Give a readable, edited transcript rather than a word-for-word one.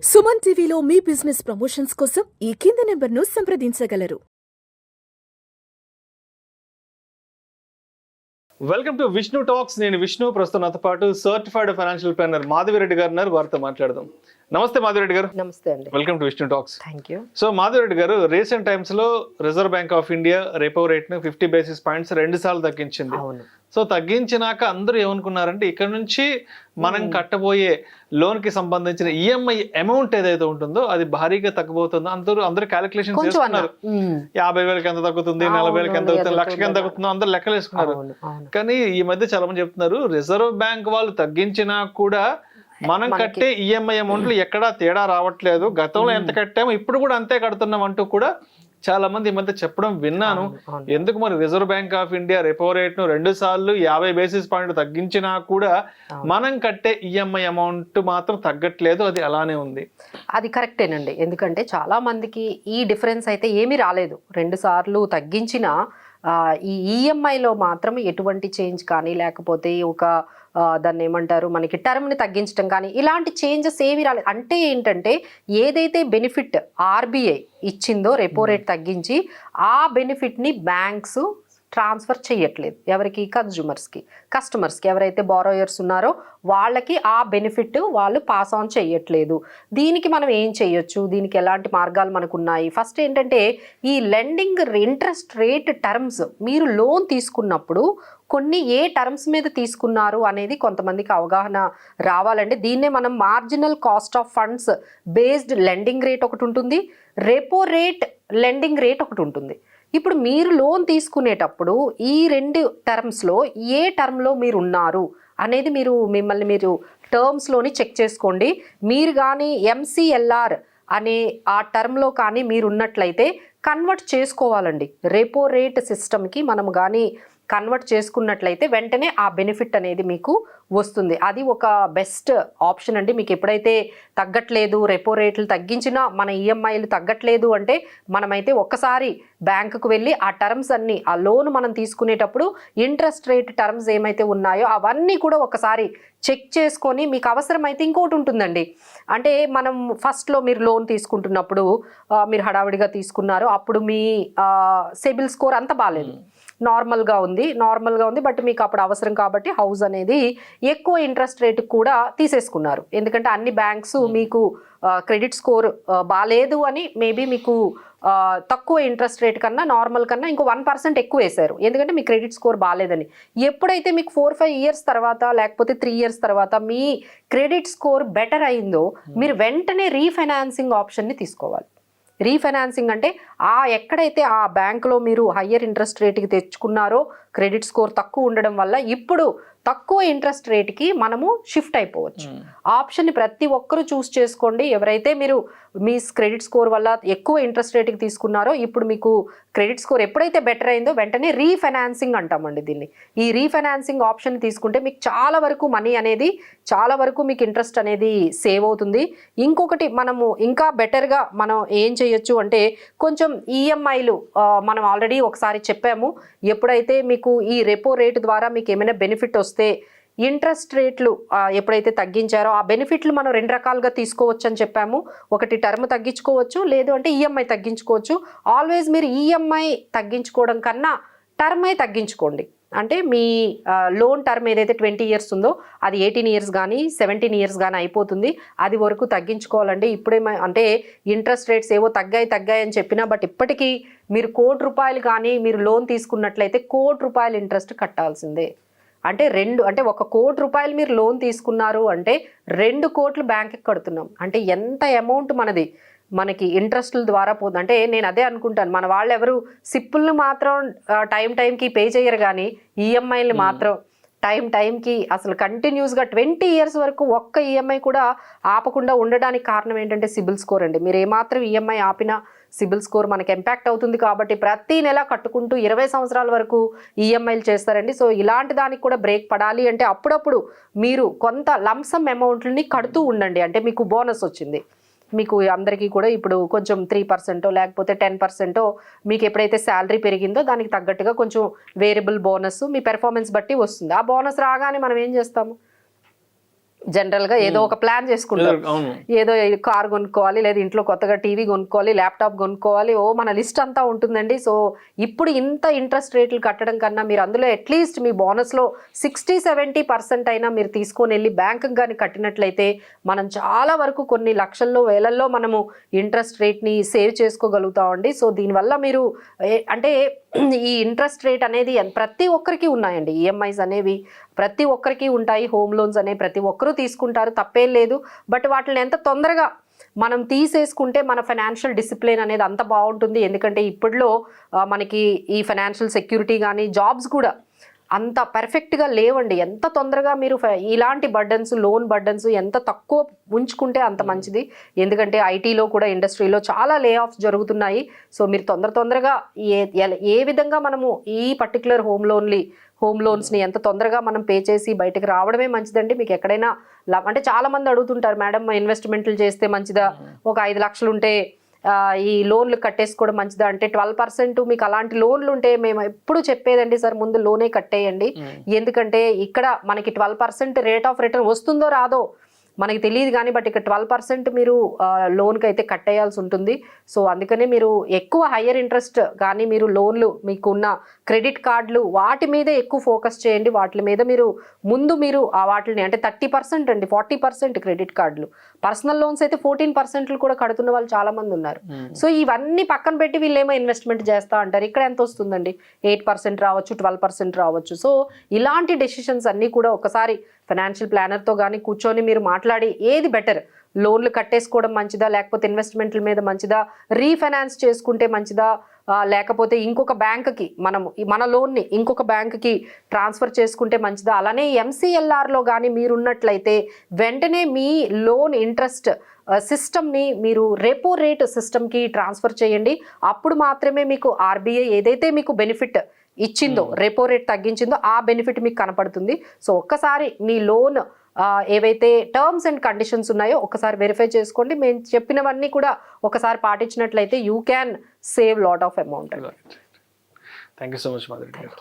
సుమన్ టీవీలో మీ business promotions కోసం ఈ కింది నెంబర్ను సంప్రదించగలరు. Welcome to Vishnu talks. నేను విష్ణు. ప్రస్తుతం నాతో పాటు సర్టిఫైడ్ ఫైనాన్షియల్ ప్లానర్ మాధవిరెడ్డి గారు ఉన్నారు. వారితో మాట్లాడదాం. నమస్తే మాధవిరెడ్డి గారు. నమస్తే అండి. Welcome to Vishnu talks. Thank you. So Madhavi Reddy గారు, రీసెంట్ టైమ్స్ లో reserve bank of India repo rate ను 50 బేసిస్ పాయింట్స్ 2 సార్లు తగ్గించింది. సో తగ్గించినాక అందరూ ఏమనుకున్నారంటే ఇక్కడ నుంచి మనం కట్టబోయే లోన్ కి సంబంధించిన ఈఎంఐ అమౌంట్ ఏదైతే ఉంటుందో అది భారీగా తగ్గబోతుందో అందరూ క్యాలిక్యులేషన్ చేసుకున్నారు. 50,000కి ఎంత తగ్గుతుంది, 40,000కి ఎంత తగ్గుతుంది, లక్షకి ఎంత తగ్గుతుందో అందరూ లెక్కలు వేసుకున్నారు. కానీ ఈ మధ్య చాలా మంది చెప్తున్నారు రిజర్వ్ బ్యాంక్ వాళ్ళు తగ్గించినా కూడా మనం కట్టే ఈఎంఐ అమౌంట్లు ఎక్కడా తేడా రావట్లేదు, గతంలో ఎంత కట్టామో ఇప్పుడు కూడా అంతే కడుతున్నాం అంటూ కూడా చాలా మంది ఈ మధ్య చెప్పడం విన్నాను. ఎందుకు మరి reserve bank of India repo rate ను 2 సార్లు 50 బేసిస్ పాయింట్ తగ్గించినా కూడా మనం కట్టే ఈఎంఐ అమౌంట్ మాత్రం తగ్గట్లేదు, అది అలానే ఉంది? అది కరెక్టేనండి. ఎందుకంటే చాలా మందికి ఈ డిఫరెన్స్ అయితే ఏమీ రాలేదు. 2 సార్లు తగ్గించిన ఈ ఈఎంఐలో మాత్రం ఎటువంటి చేంజ్ కానీ లేకపోతే ఒక దాన్ని ఏమంటారు మనకి టర్మ్ని తగ్గించడం కానీ ఇలాంటి చేంజెస్ ఏమి రాలేదు. అంటే ఏంటంటే ఏదైతే బెనిఫిట్ ఆర్బీఐ ఇచ్చిందో రెపో రేట్ తగ్గించి ఆ బెనిఫిట్ని బ్యాంక్స్ ట్రాన్స్ఫర్ చేయట్లేదు. ఎవరికి? కస్టమర్స్కి ఎవరైతే బారోయర్స్ ఉన్నారో వాళ్ళకి ఆ బెనిఫిట్ వాళ్ళు పాస్ ఆన్ చేయట్లేదు. దీనికి మనం ఏం చేయొచ్చు, దీనికి ఎలాంటి మార్గాలు మనకు ఉన్నాయి? ఫస్ట్ ఏంటంటే ఈ లెండింగ్ ఇంట్రెస్ట్ రేట్ టర్మ్స్ మీరు లోన్ తీసుకున్నప్పుడు కొన్ని ఏ టర్మ్స్ మీద తీసుకున్నారు అనేది కొంతమందికి అవగాహన రావాలంటే దీన్నే మనం marginal cost of funds based lending rate ఒకటి ఉంటుంది, రెపో రేట్ లెండింగ్ రేట్ ఒకటి ఉంటుంది. ఇప్పుడు మీరు లోన్ తీసుకునేటప్పుడు ఈ 2 టర్మ్స్లో ఏ టర్మ్లో మీరు ఉన్నారు అనేది మిమ్మల్ని మీరు టర్మ్స్లోని చెక్ చేసుకోండి. మీరు కానీ ఎంసీఎల్ఆర్ అనే ఆ టర్మ్లో కానీ మీరు ఉన్నట్లయితే కన్వర్ట్ చేసుకోవాలండి. రెపో రేట్ సిస్టమ్కి మనము కానీ కన్వర్ట్ చేసుకున్నట్లయితే వెంటనే ఆ బెనిఫిట్ అనేది మీకు వస్తుంది. అది ఒక బెస్ట్ ఆప్షన్ అండి. మీకు ఎప్పుడైతే తగ్గట్లేదు, రెపో రేట్లు తగ్గించినా మన ఈఎంఐలు తగ్గట్లేదు అంటే మనమైతే ఒక్కసారి బ్యాంకుకు వెళ్ళి ఆ టర్మ్స్ అన్నీ, ఆ లోన్ మనం తీసుకునేటప్పుడు ఇంట్రెస్ట్ రేట్ టర్మ్స్ ఏమైతే ఉన్నాయో అవన్నీ కూడా ఒకసారి చెక్ చేసుకొని మీకు అవసరమైతే ఇంకోటి ఉంటుందండి. అంటే మనం ఫస్ట్లో మీరు లోన్ తీసుకుంటున్నప్పుడు మీరు హడావిడిగా తీసుకున్నారు, అప్పుడు మీ సిబిల్ స్కోర్ అంత బాగాలేదు, నార్మల్గా ఉంది. బట్ మీకు అప్పుడు అవసరం కాబట్టి హౌస్ అనేది ఎక్కువ ఇంట్రెస్ట్ రేట్ కూడా తీసేసుకున్నారు. ఎందుకంటే అన్ని బ్యాంక్స్ మీకు క్రెడిట్ స్కోర్ బాగాలేదు అని మేబీ మీకు తక్కువ ఇంట్రెస్ట్ రేట్ కన్నా నార్మల్ కన్నా ఇంకో 1% ఎక్కువ వేశారు. ఎందుకంటే మీ క్రెడిట్ స్కోర్ బాగాలేదని. ఎప్పుడైతే మీకు 4-5 ఇయర్స్ తర్వాత లేకపోతే 3 ఇయర్స్ తర్వాత మీ క్రెడిట్ స్కోర్ బెటర్ అయిందో మీరు వెంటనే రీఫైనాన్సింగ్ ఆప్షన్ని తీసుకోవాలి. రీఫైనాన్సింగ్ అంటే ఎక్కడైతే ఆ బ్యాంకులో మీరు హయ్యర్ ఇంట్రెస్ట్ రేట్కి తెచ్చుకున్నారో క్రెడిట్ స్కోర్ తక్కువ ఉండడం వల్ల ఇప్పుడు తక్కువ ఇంట్రెస్ట్ రేట్కి మనము షిఫ్ట్ అయిపోవచ్చు. ఆప్షన్ని ప్రతి ఒక్కరూ చూస్ చేసుకోండి. ఎవరైతే మీరు మీ క్రెడిట్ స్కోర్ వల్ల ఎక్కువ ఇంట్రెస్ట్ రేట్కి తీసుకున్నారో ఇప్పుడు మీకు క్రెడిట్ స్కోర్ ఎప్పుడైతే బెటర్ అయిందో వెంటనే రీఫైనాన్సింగ్ అంటామండి దీన్ని. ఈ రీఫైనాన్సింగ్ ఆప్షన్ తీసుకుంటే మీకు చాలా వరకు మనీ అనేది చాలా వరకు మీకు ఇంట్రెస్ట్ అనేది సేవ్ అవుతుంది. ఇంకొకటి మనము ఇంకా బెటర్గా మనం ఏం చేయొచ్చు అంటే కొంచెం ఈఎంఐలు మనం ఆల్రెడీ ఒకసారి చెప్పాము. ఎప్పుడైతే మీకు ఈ రెపో రేటు ద్వారా మీకు ఏమైనా బెనిఫిట్ వస్తే ఇంట్రెస్ట్ రేట్లు ఎప్పుడైతే తగ్గించారో ఆ బెనిఫిట్లు మనం 2 రకాలుగా తీసుకోవచ్చు అని చెప్పాము. ఒకటి టర్మ్ తగ్గించుకోవచ్చు, లేదు అంటే ఈఎంఐ తగ్గించుకోవచ్చు. ఆల్వేస్ మీరు ఈఎంఐ తగ్గించుకోవడం కన్నా టర్మే తగ్గించుకోండి. అంటే మీ లోన్ టర్మ్ ఏదైతే 20 ఇయర్స్ ఉందో అది 18 ఇయర్స్ కానీ 17 ఇయర్స్ కానీ అయిపోతుంది. అది వరకు తగ్గించుకోవాలండి. ఇప్పుడే అంటే ఇంట్రెస్ట్ రేట్స్ ఏవో తగ్గాయి అని చెప్పినా బట్ ఇప్పటికీ మీరు ₹1,00,00,000 కానీ మీరు లోన్ తీసుకున్నట్లయితే ₹1,00,00,000 ఇంట్రెస్ట్ కట్టాల్సిందే. అంటే ₹1,00,00,000 మీరు లోన్ తీసుకున్నారు అంటే 2 కోట్లు బ్యాంక్కి కడుతున్నాం. అంటే ఎంత అమౌంట్ మనకి ఇంట్రెస్ట్ల ద్వారా పోతుంది. అంటే నేను అదే అనుకుంటాను, మన వాళ్ళు ఎవరు సిప్పుల్ని మాత్రం టైంకి పే చేయరు కానీ ఈఎంఐలు మాత్రం టైంకి అసలు కంటిన్యూస్గా 20 ఇయర్స్ వరకు ఒక్క ఈఎంఐ కూడా ఆపకుండా ఉండడానికి కారణం ఏంటంటే సిబిల్ స్కోర్ అండి. మీరు ఏమాత్రం ఈఎంఐ ఆపినా సిబిల్ స్కోర్ మనకి ఇంపాక్ట్ అవుతుంది కాబట్టి ప్రతి నెల కట్టుకుంటూ 20 సంవత్సరాల వరకు ఈఎంఐలు చేస్తారండి. సో ఇలాంటి దానికి కూడా బ్రేక్ పడాలి అంటే అప్పుడప్పుడు మీరు కొంత లంసమ్ అమౌంట్ని కడుతూ ఉండండి. అంటే మీకు బోనస్ వచ్చింది, మీకు అందరికీ కూడా ఇప్పుడు కొంచెం 3% లేకపోతే 10% మీకు ఎప్పుడైతే శాలరీ పెరిగిందో దానికి తగ్గట్టుగా కొంచెం వేరియబుల్ బోనస్ మీ పెర్ఫార్మెన్స్ బట్టి వస్తుంది. ఆ బోనస్ రాగానే మనం ఏం చేస్తాము, జనరల్ గా ఏదో ఒక ప్లాన్ చేసుకుంటారు, అవును. ఏదో కార్ కొనుక్కోవాలి, లేదా ఇంట్లో కొత్తగా టీవీ కొనుక్కోవాలి, ల్యాప్టాప్ కొనుక్కోవాలి, మన లిస్ట్ అంతా ఉంటుందండి. సో ఇప్పుడు ఇంత ఇంట్రెస్ట్ రేట్లు కట్టడం కన్నా మీరు అందులో అట్లీస్ట్ మీ బోనస్ లో 60-70% అయినా మీరు తీసుకొని వెళ్ళి బ్యాంకు కానీ కట్టినట్లయితే మనం చాలా వరకు కొన్ని లక్షల్లో వేలల్లో మనము ఇంట్రెస్ట్ రేట్ ని సేవ్ చేసుకోగలుగుతామండి. సో దీనివల్ల మీరు అంటే ఈ ఇంట్రెస్ట్ రేట్ అనేది ప్రతి ఒక్కరికి ఉన్నాయండి, ఈఎంఐస్ అనేవి ప్రతి ఒక్కరికి ఉంటాయి, హోమ్ లోన్స్ అనేవి ప్రతి ఒక్కరూ తీసుకుంటారు, తప్పేం లేదు. బట్ వాటిని ఎంత తొందరగా మనం తీసేసుకుంటే మన ఫైనాన్షియల్ డిసిప్లిన్ అనేది అంత బాగుంటుంది. ఎందుకంటే ఇప్పట్లో మనకి ఈ ఫైనాన్షియల్ సెక్యూరిటీ కానీ జాబ్స్ కూడా అంత పర్ఫెక్ట్గా లేవండి. ఎంత తొందరగా మీరు ఇలాంటి బర్డన్స్, లోన్ బర్డన్స్ ఎంత తక్కువ ఉంచుకుంటే అంత మంచిది. ఎందుకంటే ఐటీలో కూడా, ఇండస్ట్రీలో చాలా లే ఆఫ్స్ జరుగుతున్నాయి. సో మీరు తొందరగా ఏ విధంగా మనము ఈ పర్టికులర్ హోమ్ లోన్స్ని ఎంత తొందరగా మనం పే చేసి బయటకు రావడమే మంచిదండి. మీకు ఎక్కడైనా అంటే చాలా మంది అడుగుతుంటారు, మేడం ఇన్వెస్ట్మెంట్లు చేస్తే మంచిదా, ఒక 5 లక్షలు ఉంటే ఈ లోన్లు కట్టేసుకోవడం మంచిదా అంటే 12% మీకు అలాంటి లోన్లు ఉంటే మేము ఎప్పుడు చెప్పేదండి, సార్ ముందు లోనే కట్టేయండి. ఎందుకంటే ఇక్కడ మనకి 12% రేట్ ఆఫ్ రిటర్న్ వస్తుందో రాదో మనకి తెలియదు కానీ, బట్ ఇక్కడ 12% మీరు లోన్కి అయితే కట్టేయాల్సి ఉంటుంది. సో అందుకనే మీరు ఎక్కువ హయ్యర్ ఇంట్రెస్ట్ కానీ మీరు లోన్లు మీకున్న క్రెడిట్ కార్డులు వాటి మీద ఎక్కువ ఫోకస్ చేయండి. వాటి మీద మీరు వాటిని అంటే 30% అండి, 40% క్రెడిట్ కార్డులు, పర్సనల్ లోన్స్ అయితే 14% కూడా కడుతున్న వాళ్ళు చాలా మంది ఉన్నారు. సో ఇవన్నీ పక్కన పెట్టి వీళ్ళేమో ఇన్వెస్ట్మెంట్ చేస్తా అంటారు. ఇక్కడ ఎంత వస్తుందండి, 8% రావచ్చు, 12% రావచ్చు. సో ఇలాంటి డెసిషన్స్ అన్నీ కూడా ఒకసారి ఫైనాన్షియల్ ప్లానర్తో కానీ కూర్చొని మీరు మాట్లాడి ఏది బెటర్, లోన్లు కట్టేసుకోవడం మంచిదా, లేకపోతే ఇన్వెస్ట్మెంట్ల మీద మంచిదా, రీఫైనాన్స్ చేసుకుంటే మంచిదా, లేకపోతే ఇంకొక బ్యాంక్కి మన లోన్ని ఇంకొక బ్యాంక్కి ట్రాన్స్ఫర్ చేసుకుంటే మంచిదా, అలానే ఎంసీఎల్ఆర్లో కానీ మీరున్నట్లయితే వెంటనే మీ లోన్ ఇంట్రెస్ట్ సిస్టమ్ని మీరు రెపో రేట్ సిస్టమ్కి ట్రాన్స్ఫర్ చేయండి. అప్పుడు మాత్రమే మీకు ఆర్బీఐ ఏదైతే మీకు బెనిఫిట్ ఇచ్చిందో, రెపో రేట్ తగ్గించిందో ఆ బెనిఫిట్ మీకు కనపడుతుంది. సో ఒక్కసారి మీ లోన్ ఏవైతే టర్మ్స్ అండ్ కండిషన్స్ ఉన్నాయో ఒకసారి వెరిఫై చేసుకోండి. మేము చెప్పినవన్నీ కూడా ఒకసారి పాటించినట్లయితే you can save lot of amount. Thank you so much Madhuri గారు.